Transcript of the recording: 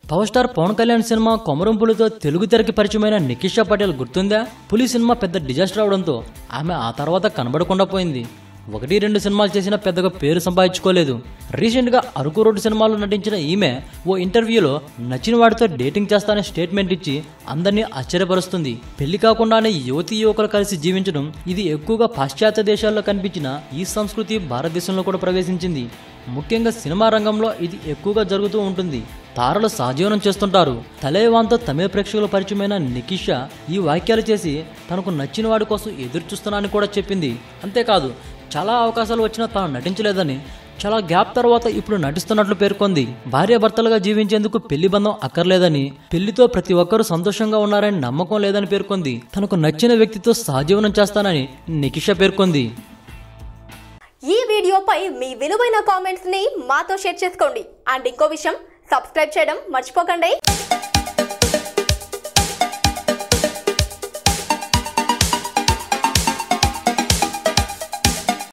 Power star Pawan Kalyan cinema Komaram పులితో తెలుగు తెరకి పరిచయమైన నికిషా పటేల్ గుర్తుందా? పులి సినిమా పెద్ద డిజాస్టర్ అవడంతో ఆమె ఆ తర్వాత కనబడకుండా పోయింది. 1-2 సినిమాలు చేసినా పెద్దగా పేరు సంపాదించుకోలేదు. రీసెంట్గా అరకు రోడ్డు సినిమాలో నటించిన ఈమె ఓ ఇంటర్వ్యూలో నచ్చిన వాడితో డేటింగ్ చేస్తానని స్టేట్మెంట్ ఇచ్చి అందరినీ ఆశ్చర్యపరుస్తుంది. పెళ్లి కాకుండానే యువతీ యువకులు కలిసి జీవించడం ఇది ఎక్కువగా పాశ్చాత్య దేశాల్లో కనిపించిన ఈ సంస్కృతి భారతదేశంలో కూడా ప్రవేశించింది. ముఖ్యంగా సినిమా రంగంలో ఇది ఎక్కువగా జరుగుతూ ఉంటుంది. తారలు సహజీవనం చేస్తుంటారు. తలేవాన్తో తమిళ ప్రేక్షకుల పరిచయమైన నికిషా ఈ వ్యాఖ్యలు చేసి తనకు నచ్చిన వాడి కోసం ఎదురు చూస్తున్నానని కూడా చెప్పింది. అంతేకాదు చాలా అవకాశాలు వచ్చినా తాను నటించలేదని, చాలా గ్యాప్ తర్వాత ఇప్పుడు నటిస్తున్నట్లు పేర్కొంది. భార్యాభర్తలుగా జీవించేందుకు పెళ్లి బంధం అక్కర్లేదని, పెళ్లితో ప్రతి ఒక్కరూ సంతోషంగా ఉన్నారని నమ్మకం లేదని పేర్కొంది. తనకు నచ్చిన వ్యక్తితో సహజీవనం చేస్తానని నికిషా పేర్కొంది. ఈ వీడియోపై మీ విలువైన కామెంట్స్ ని మాతో షేర్ చేసుకోండి. అండ్ ఇంకో విషయం, సబ్స్క్రైబ్ చేయడం మర్చిపోకండి.